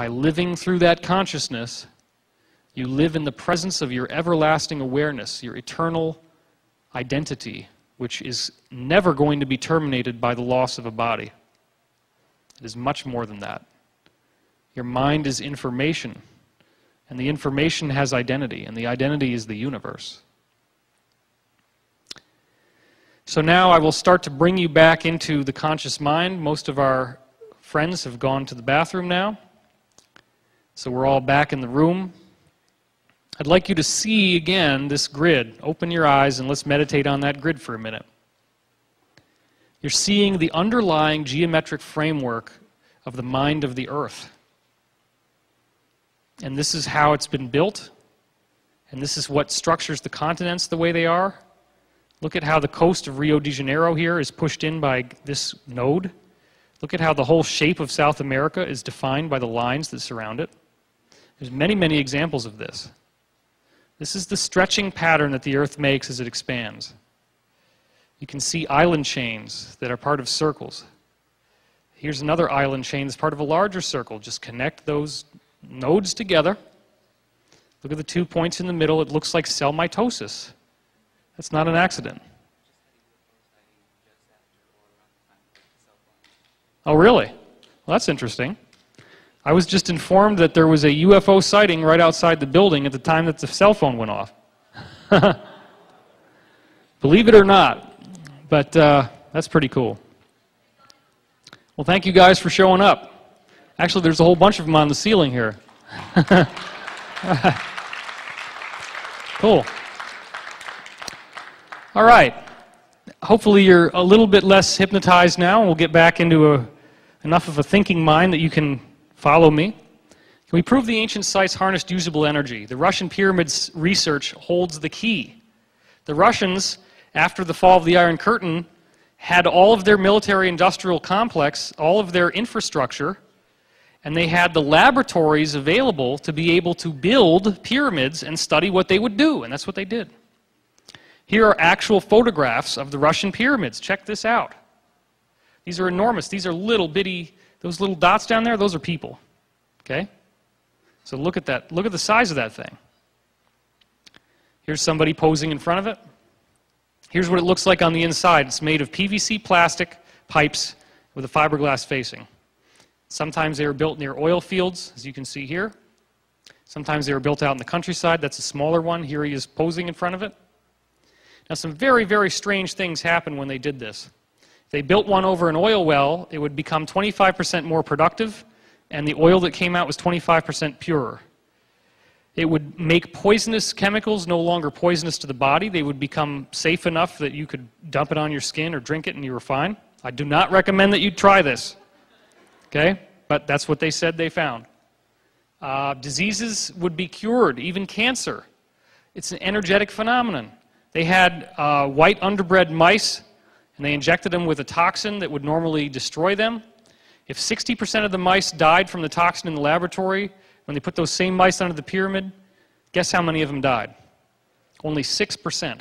By living through that consciousness, you live in the presence of your everlasting awareness, your eternal identity, which is never going to be terminated by the loss of a body. It is much more than that. Your mind is information, and the information has identity, and the identity is the universe. So now I will start to bring you back into the conscious mind. Most of our friends have gone to the bathroom now, so we're all back in the room. I'd like you to see again this grid. Open your eyes and let's meditate on that grid for a minute. You're seeing the underlying geometric framework of the mind of the earth. And this is how it's been built, and this is what structures the continents the way they are. Look at how the coast of Rio de Janeiro here is pushed in by this node. Look at how the whole shape of South America is defined by the lines that surround it. There's many, many examples of this. This is the stretching pattern that the earth makes as it expands. You can see island chains that are part of circles. Here's another island chain that's part of a larger circle. Just connect those nodes together. Look at the 2 points in the middle. It looks like cell mitosis. That's not an accident. Oh, really? Well, that's interesting. I was just informed that there was a UFO sighting right outside the building at the time that the cell phone went off. Believe it or not, but that's pretty cool. Well, thank you guys for showing up. Actually, there's a whole bunch of them on the ceiling here. Cool. All right. Hopefully you're a little bit less hypnotized now, and we'll get back into enough of a thinking mind that you can follow me. Can we prove the ancient sites harnessed usable energy? The Russian pyramids research holds the key. The Russians, after the fall of the Iron Curtain, had all of their military-industrial complex, all of their infrastructure, and they had the laboratories available to be able to build pyramids and study what they would do, and that's what they did. Here are actual photographs of the Russian pyramids. Check this out. These are enormous. These are little bitty, those little dots down there, those are people. Okay? So look at that. Look at the size of that thing. Here's somebody posing in front of it. Here's what it looks like on the inside. It's made of PVC plastic pipes with a fiberglass facing. Sometimes they were built near oil fields, as you can see here. Sometimes they were built out in the countryside. That's a smaller one. Here he is posing in front of it. Now, some very, very strange things happened when they did this. If they built one over an oil well, it would become 25% more productive, and the oil that came out was 25% purer. It would make poisonous chemicals no longer poisonous to the body. They would become safe enough that you could dump it on your skin or drink it and you were fine. I do not recommend that you try this. Okay? But that's what they said they found. Diseases would be cured, even cancer. It's an energetic phenomenon. They had white underbred mice, and they injected them with a toxin that would normally destroy them. If 60% of the mice died from the toxin in the laboratory, when they put those same mice under the pyramid, guess how many of them died? Only 6%.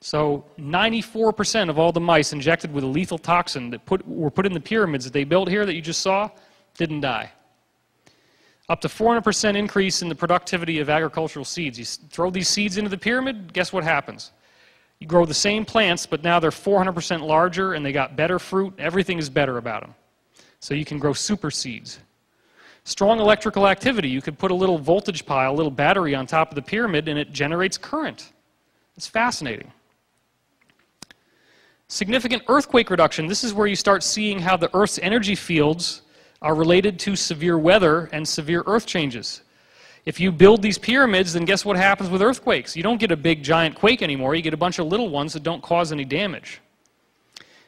So 94% of all the mice injected with a lethal toxin that were put in the pyramids that they built here that you just saw didn't die. Up to 400% increase in the productivity of agricultural seeds. You throw these seeds into the pyramid, guess what happens? You grow the same plants, but now they're 400% larger and they got better fruit. Everything is better about them. So you can grow super seeds. Strong electrical activity. You could put a little voltage pile, a little battery on top of the pyramid, and it generates current. It's fascinating. Significant earthquake reduction. This is where you start seeing how the Earth's energy fields are related to severe weather and severe earth changes. If you build these pyramids, then guess what happens with earthquakes? You don't get a big giant quake anymore. You get a bunch of little ones that don't cause any damage.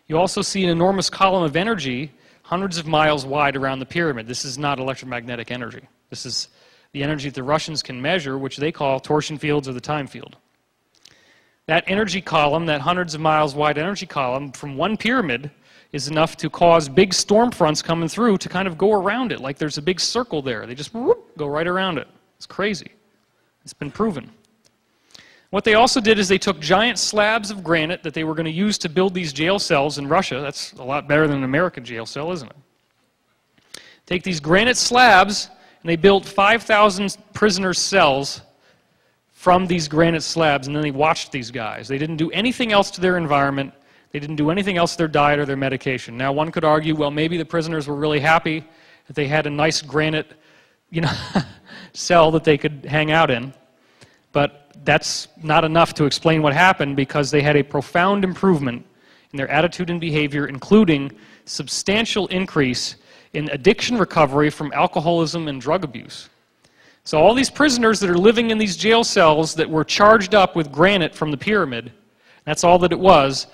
You also see an enormous column of energy hundreds of miles wide around the pyramid. This is not electromagnetic energy. This is the energy that the Russians can measure, which they call torsion fields or the time field. That energy column, that hundreds of miles wide energy column from one pyramid is enough to cause big storm fronts coming through to kind of go around it, like there's a big circle there. They just whoop, go right around it. It's crazy. It's been proven. What they also did is they took giant slabs of granite that they were going to use to build these jail cells in Russia. That's a lot better than an American jail cell, isn't it? Take these granite slabs, and they built 5,000 prisoners' cells from these granite slabs, and then they watched these guys. They didn't do anything else to their environment. They didn't do anything else to their diet or their medication. Now, one could argue, well, maybe the prisoners were really happy that they had a nice granite, cell that they could hang out in. But that's not enough to explain what happened, because they had a profound improvement in their attitude and behavior, including substantial increase in addiction recovery from alcoholism and drug abuse. So all these prisoners that are living in these jail cells that were charged up with granite from the pyramid, that's all that it was,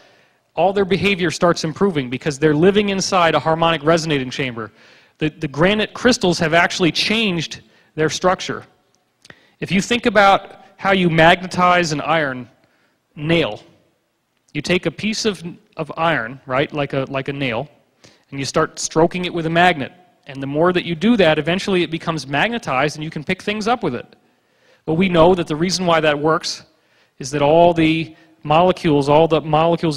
all their behavior starts improving because they're living inside a harmonic resonating chamber. The granite crystals have actually changed their structure. If you think about how you magnetize an iron nail, you take a piece of iron, right, like a nail, and you start stroking it with a magnet. And the more that you do that, eventually it becomes magnetized and you can pick things up with it. But we know that the reason why that works is that all the molecules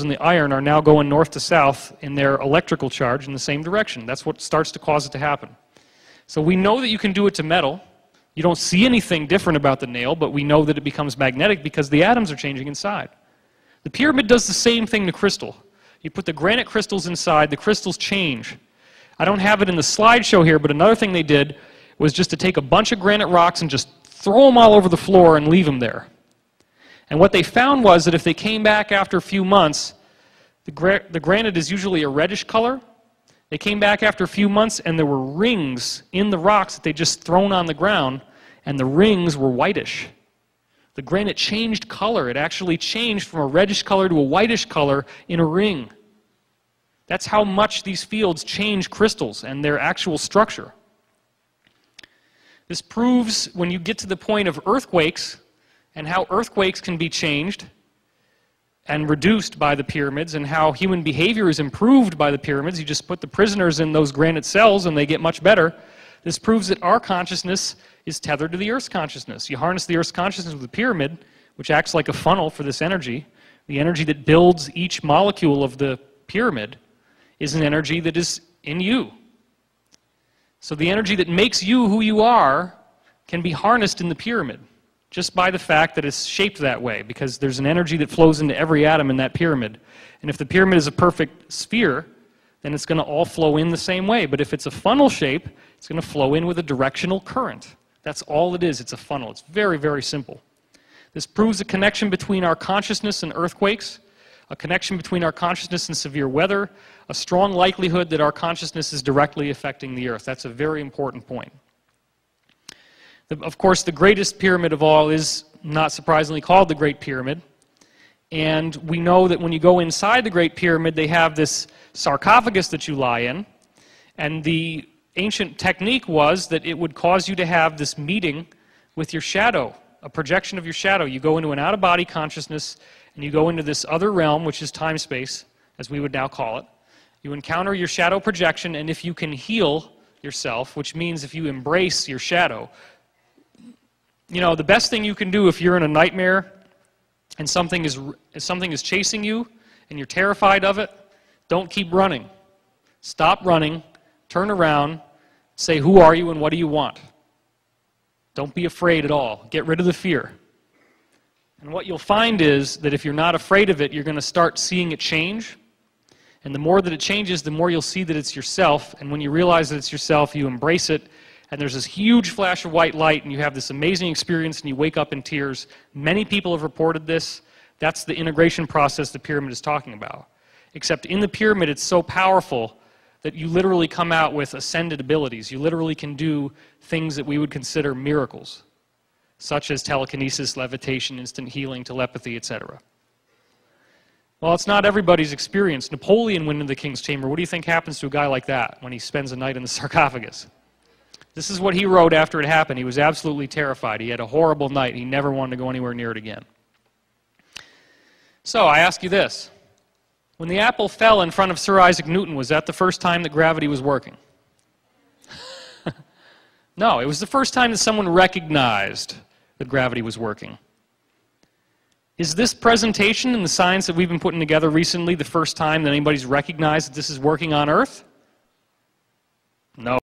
in the iron are now going north to south in their electrical charge in the same direction. That's what starts to cause it to happen. So we know that you can do it to metal. You don't see anything different about the nail, but we know that it becomes magnetic because the atoms are changing inside. The pyramid does the same thing to crystal. You put the granite crystals inside, the crystals change. I don't have it in the slideshow here, but another thing they did was just to take a bunch of granite rocks and just throw them all over the floor and leave them there. And what they found was that if they came back after a few months, the granite is usually a reddish color. They came back after a few months and there were rings in the rocks that they just thrown on the ground, and the rings were whitish. The granite changed color. It actually changed from a reddish color to a whitish color in a ring. That's how much these fields change crystals and their actual structure. This proves when you get to the point of earthquakes and how earthquakes can be changed and reduced by the pyramids, and how human behavior is improved by the pyramids. You just put the prisoners in those granite cells and they get much better. This proves that our consciousness is tethered to the Earth's consciousness. You harness the Earth's consciousness with a pyramid, which acts like a funnel for this energy. The energy that builds each molecule of the pyramid is an energy that is in you. So the energy that makes you who you are can be harnessed in the pyramid, just by the fact that it's shaped that way, because there's an energy that flows into every atom in that pyramid. And if the pyramid is a perfect sphere, then it's going to all flow in the same way. But if it's a funnel shape, it's going to flow in with a directional current. That's all it is. It's a funnel. It's very, very simple. This proves a connection between our consciousness and earthquakes, a connection between our consciousness and severe weather, a strong likelihood that our consciousness is directly affecting the Earth. That's a very important point. Of course, the greatest pyramid of all is, not surprisingly, called the Great Pyramid. And we know that when you go inside the Great Pyramid, they have this sarcophagus that you lie in. And the ancient technique was that it would cause you to have this meeting with your shadow, a projection of your shadow. You go into an out-of-body consciousness, and you go into this other realm, which is time-space, as we would now call it. You encounter your shadow projection, and if you can heal yourself, which means if you embrace your shadow, the best thing you can do if you're in a nightmare and something is chasing you and you're terrified of it, don't keep running. Stop running, turn around, say, who are you and what do you want? Don't be afraid at all. Get rid of the fear. And what you'll find is that if you're not afraid of it, you're going to start seeing it change. And the more that it changes, the more you'll see that it's yourself. And when you realize that it's yourself, you embrace it. And there's this huge flash of white light, and you have this amazing experience, and you wake up in tears. Many people have reported this. That's the integration process the pyramid is talking about. Except in the pyramid, it's so powerful that you literally come out with ascended abilities. You literally can do things that we would consider miracles, such as telekinesis, levitation, instant healing, telepathy, etc. Well, it's not everybody's experience. Napoleon went into the king's chamber. What do you think happens to a guy like that when he spends a night in the sarcophagus? This is what he wrote after it happened. He was absolutely terrified. He had a horrible night. He never wanted to go anywhere near it again. So I ask you this. When the apple fell in front of Sir Isaac Newton, was that the first time that gravity was working? No, it was the first time that someone recognized that gravity was working. Is this presentation and the science that we've been putting together recently the first time that anybody's recognized that this is working on Earth? No.